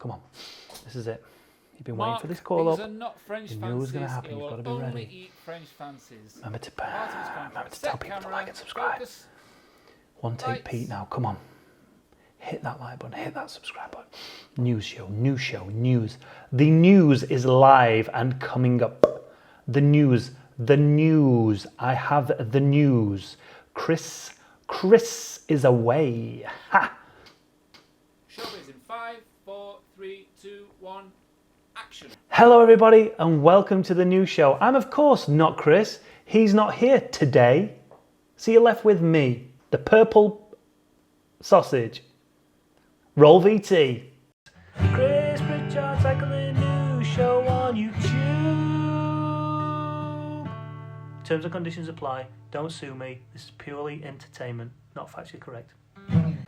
Come on. This is it. You've been waiting for this call these up. are not French You knew it was going to fancies. happen. You've got to be Only ready. eat French fancies. Remember to Set tell people to camera, like and subscribe. focus, One take lights. Pete now. Come on. Hit that like button. Hit that subscribe button. News show. News. The news is live and coming up. The news. I have the news. Chris is away. Ha! Showbiz in 5, 4, 3, 2, 1, action. Hello everybody and welcome to the news show. I'm of course not Chris. He's not here today. So you're left with me, the purple sausage. Roll VT. Chris Pritchard Cycling News Show on YouTube. Terms and conditions apply. Don't sue me. This is purely entertainment, not factually correct.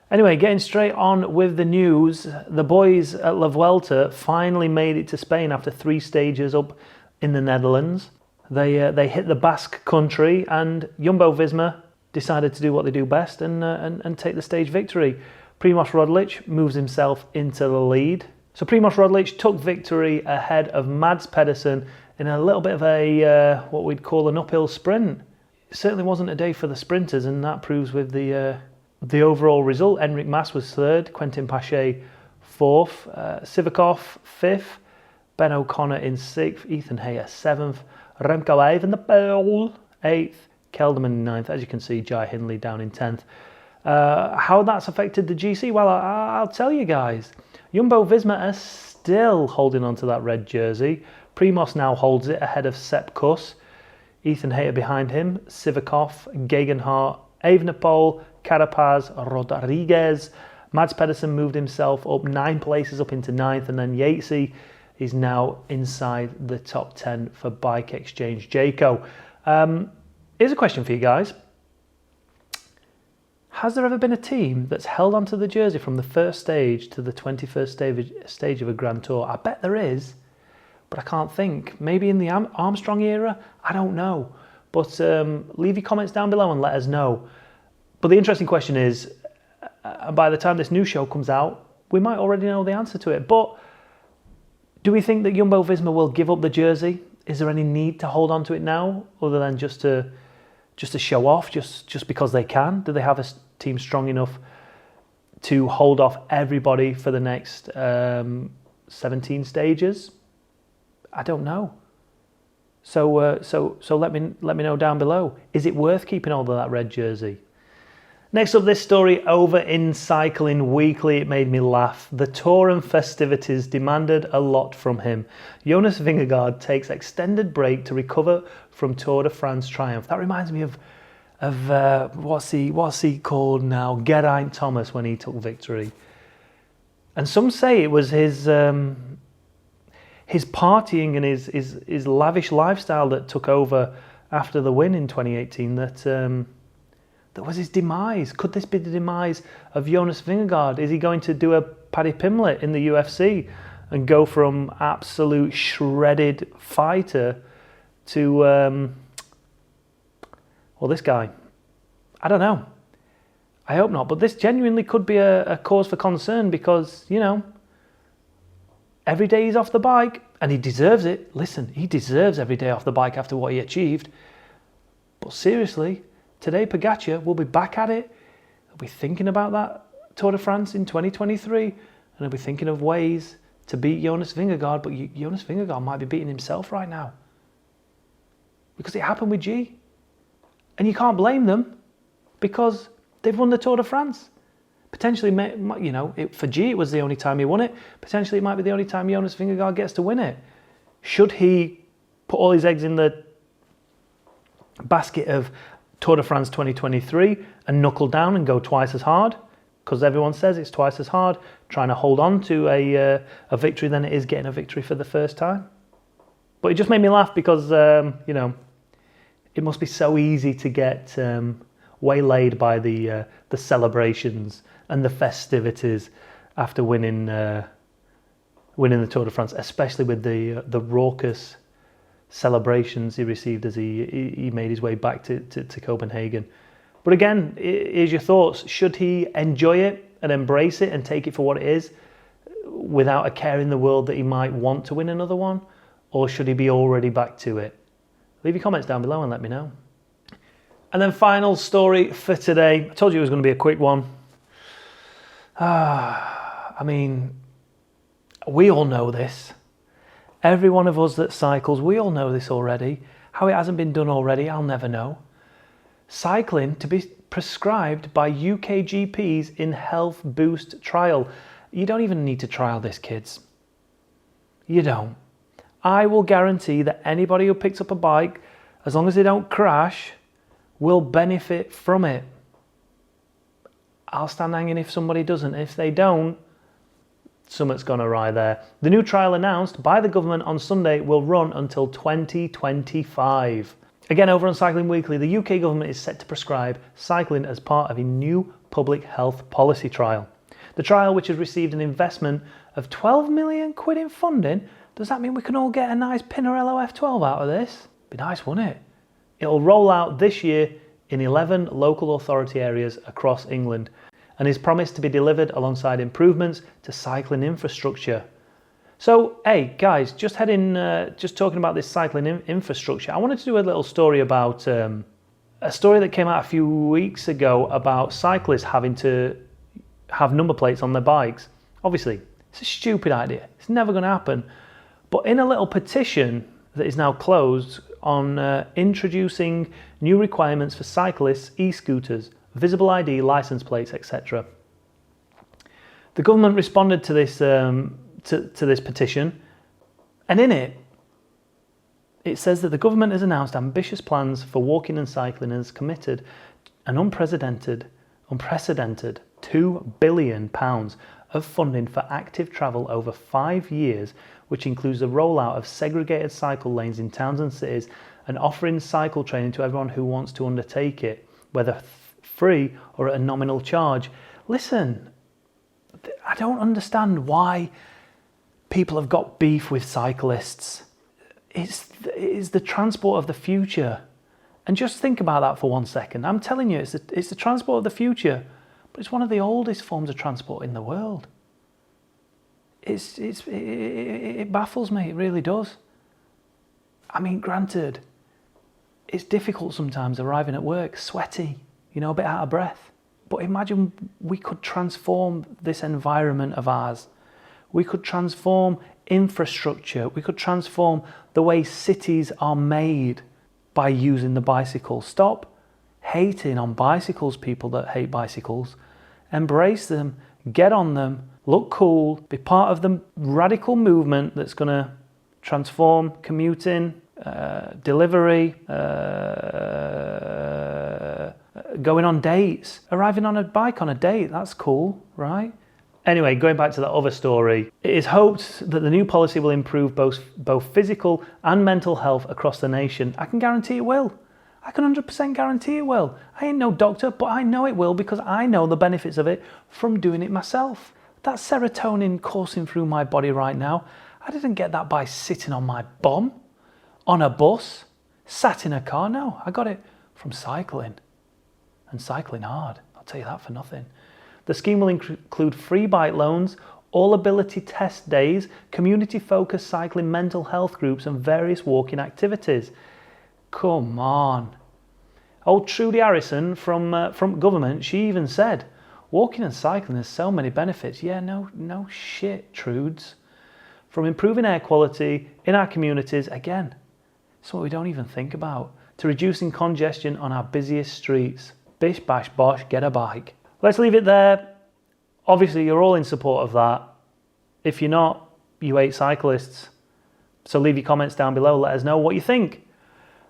Anyway, getting straight on with the news. The boys at La Vuelta finally made it to Spain after 3 stages up in the Netherlands. They hit the Basque country and Jumbo-Visma decided to do what they do best and take the stage victory. Primož Roglič moves himself into the lead. So Primož Roglič took victory ahead of Mads Pedersen in a little bit of a what we'd call an uphill sprint. It certainly wasn't a day for the sprinters, and that proves with the overall result. Enric Mas was 3rd, Quentin Paché 4th, Sivakov 5th, Ben O'Connor in 6th, Ethan Hayter 7th, Remco Evenepoel 8th, Kelderman in 9th. As you can see, Jai Hindley down in 10th. How that's affected the GC? Well, I'll tell you guys. Jumbo-Visma are still holding on to that red jersey. Primož now holds it ahead of Sepp Kuss. Ethan Hayter behind him, Sivakov, Gegenhardt, Evenepoel, Carapaz, Rodriguez. Mads Pedersen moved himself up 9 places up into 9th, and then Yatesy is now inside the top 10 for Bike Exchange Jayco. Here's a question for you guys. Has there ever been a team that's held onto the jersey from the first stage to the 21st stage of a Grand Tour? I bet there is, but I can't think. Maybe in the Armstrong era? I don't know. But leave your comments down below and let us know. But the interesting question is, by the time this new show comes out, we might already know the answer to it. But do we think that Jumbo-Visma will give up the jersey? Is there any need to hold on to it now, other than just to show off, just because they can? Do they have a team strong enough to hold off everybody for the next 17 stages? I don't know. So let me know down below. Is it worth keeping all of that red jersey? Next up, this story over in Cycling Weekly. It made me laugh. The Tour and festivities demanded a lot from him. Jonas Vingegaard takes extended break to recover from Tour de France triumph. That reminds me of what's he called now? Geraint Thomas when he took victory. And some say it was his partying and his lavish lifestyle that took over after the win in 2018 that was his demise. Could this be the demise of Jonas Vingegaard? Is he going to do a Paddy Pimblett in the UFC and go from absolute shredded fighter to, well, this guy? I don't know. I hope not. But this genuinely could be a cause for concern because, you know, every day he's off the bike and he deserves it. Listen, he deserves every day off the bike after what he achieved. But seriously, today Pogačar will be back at it. He'll be thinking about that Tour de France in 2023 and he'll be thinking of ways to beat Jonas Vingegaard, but Jonas Vingegaard might be beating himself right now because it happened with G. And you can't blame them because they've won the Tour de France. Potentially, you know, for G it was the only time he won it. Potentially it might be the only time Jonas Vingegaard gets to win it. Should he put all his eggs in the basket of Tour de France 2023 and knuckle down and go twice as hard? Because everyone says it's twice as hard trying to hold on to a victory than it is getting a victory for the first time. But it just made me laugh because, you know, it must be so easy to get waylaid by the celebrations and the festivities after winning the Tour de France, especially with the raucous celebrations he received as he made his way back to Copenhagen. But again, here's your thoughts. Should he enjoy it and embrace it and take it for what it is? without a care in the world that he might want to win another one? Or should he be already back to it? Leave your comments down below and let me know. And then final story for today. I told you it was going to be a quick one. I mean, we all know this. Every one of us that cycles, we all know this already. How it hasn't been done already, I'll never know. Cycling to be prescribed by UK GPs in Health Boost trial. You don't even need to trial this, kids. You don't. I will guarantee that anybody who picks up a bike, as long as they don't crash, will benefit from it. I'll stand hanging if somebody doesn't. If they don't, something's gone awry there. The new trial announced by the government on Sunday will run until 2025. Again, over on Cycling Weekly, the UK government is set to prescribe cycling as part of a new public health policy trial. The trial, which has received an investment of 12 million quid in funding, does that mean we can all get a nice Pinarello F12 out of this? Be nice, wouldn't it? It'll roll out this year in 11 local authority areas across England and is promised to be delivered alongside improvements to cycling infrastructure. So, hey guys, just talking about this cycling infrastructure, I wanted to do a little story about a story that came out a few weeks ago about cyclists having to have number plates on their bikes. Obviously, it's a stupid idea. It's never going to happen. But in a little petition that is now closed on introducing new requirements for cyclists, e-scooters, visible ID, license plates, etc. The government responded to this to this petition, and in it says that the government has announced ambitious plans for walking and cycling and has committed an unprecedented £2 billion of funding for active travel over 5 years, which includes the rollout of segregated cycle lanes in towns and cities and offering cycle training to everyone who wants to undertake it, whether free or at a nominal charge. Listen, I don't understand why people have got beef with cyclists. It's the transport of the future. And just think about that for 1 second. I'm telling you, it's the transport of the future, but it's one of the oldest forms of transport in the world. It baffles me, it really does. I mean, granted, it's difficult sometimes arriving at work, sweaty, a bit out of breath. But imagine we could transform this environment of ours. We could transform infrastructure. We could transform the way cities are made by using the bicycle. Stop hating on bicycles, people that hate bicycles. Embrace them, get on them, look cool, be part of the radical movement that's going to transform commuting, delivery, going on dates, arriving on a bike on a date. That's cool, right? Anyway, going back to that other story, it is hoped that the new policy will improve both physical and mental health across the nation. I can guarantee it will. I can 100% guarantee it will. I ain't no doctor, but I know it will because I know the benefits of it from doing it myself. That serotonin coursing through my body right now, I didn't get that by sitting on my bum, on a bus, sat in a car. No, I got it from cycling, and cycling hard. I'll tell you that for nothing. The scheme will include free bike loans, all ability test days, community-focused cycling mental health groups and various walking activities. Come on. Old Trudy Harrison from government, she even said, walking and cycling has so many benefits. Yeah, no shit, Trudes. From improving air quality in our communities, again, it's what we don't even think about, to reducing congestion on our busiest streets. Bish, bash, bosh, get a bike. Let's leave it there. Obviously, you're all in support of that. If you're not, you hate cyclists. So leave your comments down below. Let us know what you think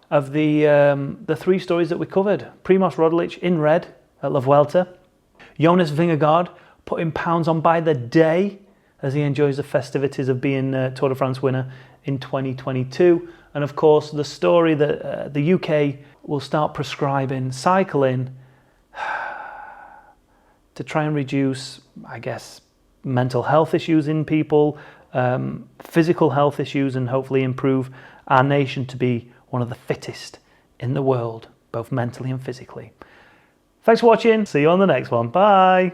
of the 3 stories that we covered. Primoz Roglic in red at La Vuelta. Jonas Vingegaard putting pounds on by the day as he enjoys the festivities of being Tour de France winner in 2022. And of course, the story that the UK will start prescribing cycling to try and reduce, I guess, mental health issues in people, physical health issues, and hopefully improve our nation to be one of the fittest in the world, both mentally and physically. Thanks for watching. See you on the next one. Bye.